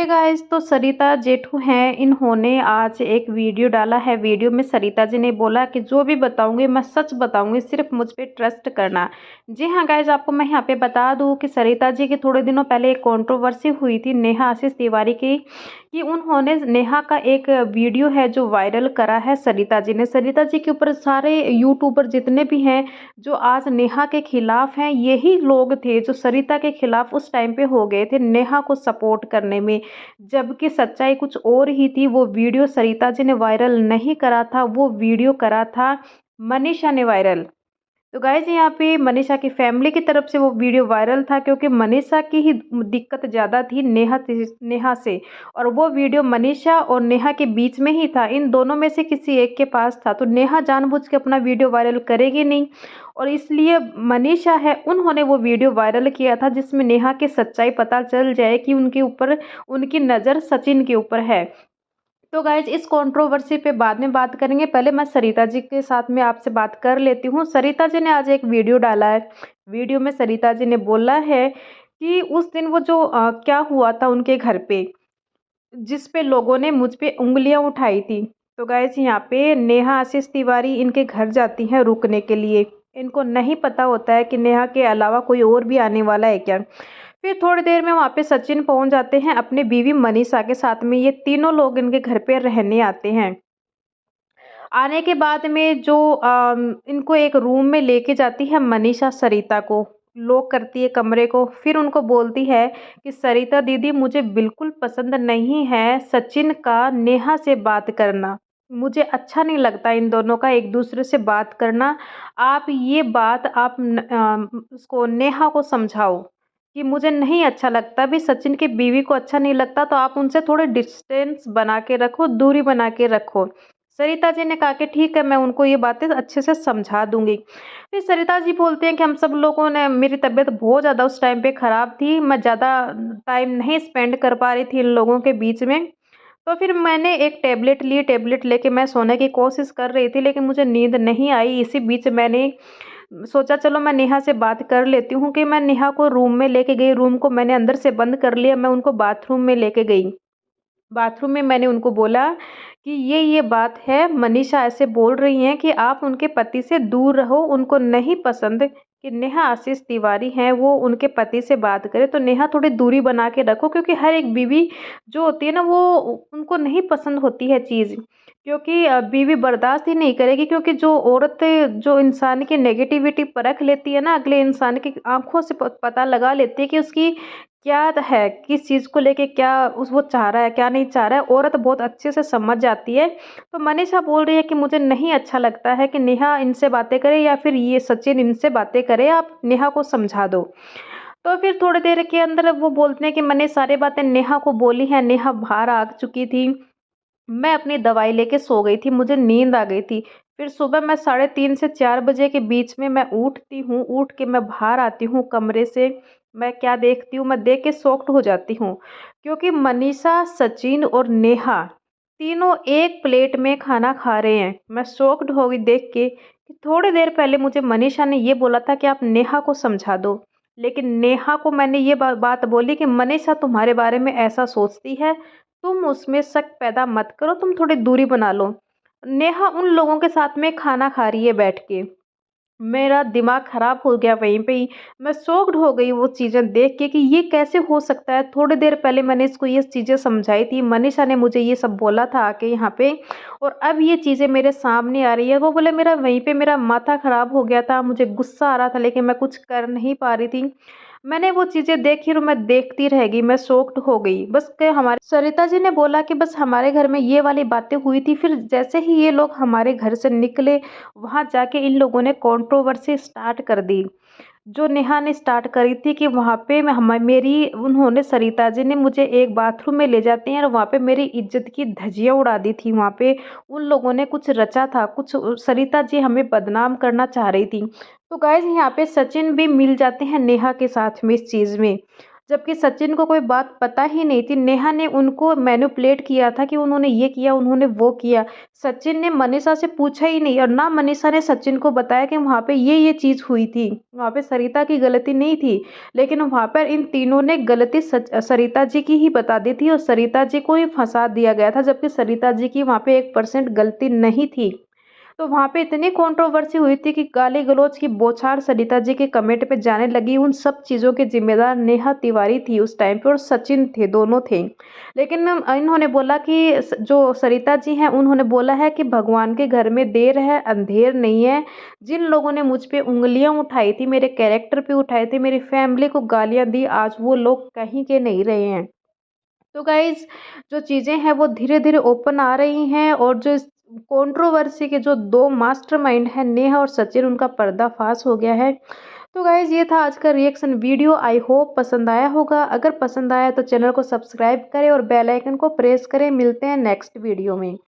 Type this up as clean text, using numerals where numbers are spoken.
Guys, तो सरिता जेठू हैं, इन्होंने आज एक वीडियो डाला है। वीडियो में सरिता जी ने बोला कि जो भी बताऊंगी मैं सच बताऊंगी, सिर्फ मुझ पे ट्रस्ट करना। जी हाँ गाइस, आपको मैं यहाँ पे बता दूं कि सरिता जी के थोड़े दिनों पहले एक कंट्रोवर्सी हुई थी नेहा आशीष तिवारी की, कि उन्होंने नेहा का एक वीडियो है जो वायरल करा है सरिता जी ने। सरिता जी के ऊपर सारे यूट्यूबर जितने भी हैं जो आज नेहा के खिलाफ हैं, यही लोग थे जो सरिता के खिलाफ उस टाइम पे हो गए थे नेहा को सपोर्ट करने में, जबकि सच्चाई कुछ और ही थी। वो वीडियो सरिता जी ने वायरल नहीं करा था, वो वीडियो करा था मनीषा ने वायरल। तो गाइज यहाँ पे मनीषा की फैमिली की तरफ से वो वीडियो वायरल था, क्योंकि मनीषा की ही दिक्कत ज़्यादा थी नेहा से, और वो वीडियो मनीषा और नेहा के बीच में ही था, इन दोनों में से किसी एक के पास था। तो नेहा जानबूझ के अपना वीडियो वायरल करेगी नहीं, और इसलिए मनीषा है उन्होंने वो वीडियो वायरल किया था जिसमें नेहा की सच्चाई पता चल जाए कि उनके ऊपर उनकी नज़र सचिन के ऊपर है। तो गाइज इस कंट्रोवर्सी पे बाद में बात करेंगे, पहले मैं सरिता जी के साथ में आपसे बात कर लेती हूँ। सरिता जी ने आज एक वीडियो डाला है। वीडियो में सरिता जी ने बोला है कि उस दिन वो जो क्या हुआ था उनके घर पे, जिस पे लोगों ने मुझ पे उंगलियां उठाई थी। तो गाइज यहाँ पे नेहा आशीष तिवारी इनके घर जाती हैं रुकने के लिए। इनको नहीं पता होता है कि नेहा के अलावा कोई और भी आने वाला है क्या। फिर थोड़ी देर में वहाँ पे सचिन पहुँच जाते हैं अपनी बीवी मनीषा के साथ में। ये तीनों लोग इनके घर पे रहने आते हैं। आने के बाद में जो इनको एक रूम में लेके जाती है मनीषा सरिता को, लॉक करती है कमरे को। फिर उनको बोलती है कि सरिता दीदी, मुझे बिल्कुल पसंद नहीं है सचिन का नेहा से बात करना, मुझे अच्छा नहीं लगता इन दोनों का एक दूसरे से बात करना। आप ये बात उसको नेहा को समझाओ कि मुझे नहीं अच्छा लगता, भी सचिन की बीवी को अच्छा नहीं लगता, तो आप उनसे थोड़े डिस्टेंस बना के रखो, दूरी बना के रखो। सरिता जी ने कहा कि ठीक है, मैं उनको ये बातें अच्छे से समझा दूंगी। फिर सरिता जी बोलते हैं कि हम सब लोगों ने, मेरी तबीयत बहुत ज़्यादा उस टाइम पे ख़राब थी, मैं ज़्यादा टाइम नहीं स्पेंड कर पा रही थी इन लोगों के बीच में। तो फिर मैंने एक टैबलेट ली, टैबलेट लेके मैं सोने की कोशिश कर रही थी, लेकिन मुझे नींद नहीं आई। इसी बीच मैंने सोचा चलो मैं नेहा से बात कर लेती हूँ, कि मैं नेहा को रूम में लेके गई। रूम को मैंने अंदर से बंद कर लिया, मैं उनको बाथरूम में लेके गई। बाथरूम में मैंने उनको बोला कि ये बात है, मनीषा ऐसे बोल रही हैं कि आप उनके पति से दूर रहो, उनको नहीं पसंद कि नेहा आशीष तिवारी हैं वो उनके पति से बात करे, तो नेहा थोड़ी दूरी बना के रखो, क्योंकि हर एक बीवी जो होती है ना, वो उनको नहीं पसंद होती है चीज़, क्योंकि बीवी बर्दाश्त ही नहीं करेगी। क्योंकि जो औरत जो इंसान की नेगेटिविटी परख लेती है ना, अगले इंसान की आंखों से पता लगा लेती है कि उसकी क्या है, किस चीज़ को लेके क्या उस वो चाह रहा है, क्या नहीं चाह रहा है, औरत बहुत अच्छे से समझ जाती है। तो मनीषा बोल रही है कि मुझे नहीं अच्छा लगता है कि नेहा इनसे बातें करे या फिर ये सचिन इनसे बातें करे, आप नेहा को समझा दो। तो फिर थोड़ी देर के अंदर वो बोलते हैं कि मैंने सारी बातें नेहा को बोली हैं, नेहा बाहर आ चुकी थी, मैं अपनी दवाई लेके सो गई थी, मुझे नींद आ गई थी। फिर सुबह मैं 3:30 से 4 बजे के बीच में मैं उठती हूँ, उठ के मैं बाहर आती हूँ कमरे से। मैं क्या देखती हूँ, मैं देख के शॉक्ड हो जाती हूँ, क्योंकि मनीषा, सचिन और नेहा तीनों एक प्लेट में खाना खा रहे हैं। मैं शॉक्ड हो गई देख के कि थोड़ी देर पहले मुझे मनीषा ने ये बोला था कि आप नेहा को समझा दो, लेकिन नेहा को मैंने ये बात बोली कि मनीषा तुम्हारे बारे में ऐसा सोचती है, तुम उसमें शक पैदा मत करो, तुम थोड़ी दूरी बना लो। नेहा उन लोगों के साथ में खाना खा रही है बैठ के। मेरा दिमाग खराब हो गया वहीं पे ही। मैं शॉक्ड हो गई वो चीज़ें देख के कि ये कैसे हो सकता है। थोड़ी देर पहले मैंने इसको ये चीज़ें समझाई थी, मनीषा ने मुझे ये सब बोला था आके यहाँ पे, और अब ये चीज़ें मेरे सामने आ रही है। वो बोले मेरा वहीं पे मेरा माथा खराब हो गया था, मुझे गुस्सा आ रहा था, लेकिन मैं कुछ कर नहीं पा रही थी। मैंने वो चीज़ें देखी और मैं देखती रह गई, मैं शॉक्ड हो गई। बस के हमारे सरिता जी ने बोला कि बस हमारे घर में ये वाली बातें हुई थी। फिर जैसे ही ये लोग हमारे घर से निकले, वहाँ जाके इन लोगों ने कंट्रोवर्सी स्टार्ट कर दी, जो नेहा ने स्टार्ट करी थी कि वहाँ पे मेरी उन्होंने सरिता जी ने मुझे एक बाथरूम में ले जाते हैं और वहाँ पे मेरी इज्जत की धज्जियाँ उड़ा दी थी। वहाँ पे उन लोगों ने कुछ रचा था, कुछ सरिता जी हमें बदनाम करना चाह रही थी। तो गाइज यहाँ पे सचिन भी मिल जाते हैं नेहा के साथ में इस चीज़ में। जबकि सचिन को कोई बात पता ही नहीं थी। नेहा ने उनको मैनिपुलेट किया था कि उन्होंने ये किया, उन्होंने वो किया। सचिन ने मनीषा से पूछा ही नहीं और ना मनीषा ने सचिन को बताया कि वहाँ पे ये चीज़ हुई थी। वहाँ पे सरिता की गलती नहीं थी, लेकिन वहाँ पर इन तीनों ने गलती सरिता जी की ही बता दी थी और सरिता जी को ही फँसा दिया गया था, जबकि सरिता जी की वहाँ पे 1% गलती नहीं थी। तो वहाँ पे इतनी कंट्रोवर्सी हुई थी कि गाली-गलौज की बौछार सरिता जी के कमेंट पे जाने लगी। उन सब चीज़ों की ज़िम्मेदार नेहा तिवारी थी उस टाइम पे और सचिन थे, दोनों थे। लेकिन इन्होंने बोला कि जो सरिता जी हैं, उन्होंने बोला है कि भगवान के घर में देर है, अंधेर नहीं है। जिन लोगों ने मुझ पे उँगलियाँ उठाई थी, मेरे कैरेक्टर पे उठाई थी, मेरी फैमिली को गालियाँ दी, आज वो लोग कहीं के नहीं रहे हैं। तो गाइज़, जो चीज़ें हैं वो धीरे-धीरे ओपन आ रही हैं और जो इस कंट्रोवर्सी के जो 2 मास्टरमाइंड हैं नेहा और सचिन, उनका पर्दाफ़ाश हो गया है। तो गाइज़, ये था आज का रिएक्शन वीडियो। आई होप पसंद आया होगा। अगर पसंद आया तो चैनल को सब्सक्राइब करें और बेल आइकन को प्रेस करें। मिलते हैं नेक्स्ट वीडियो में।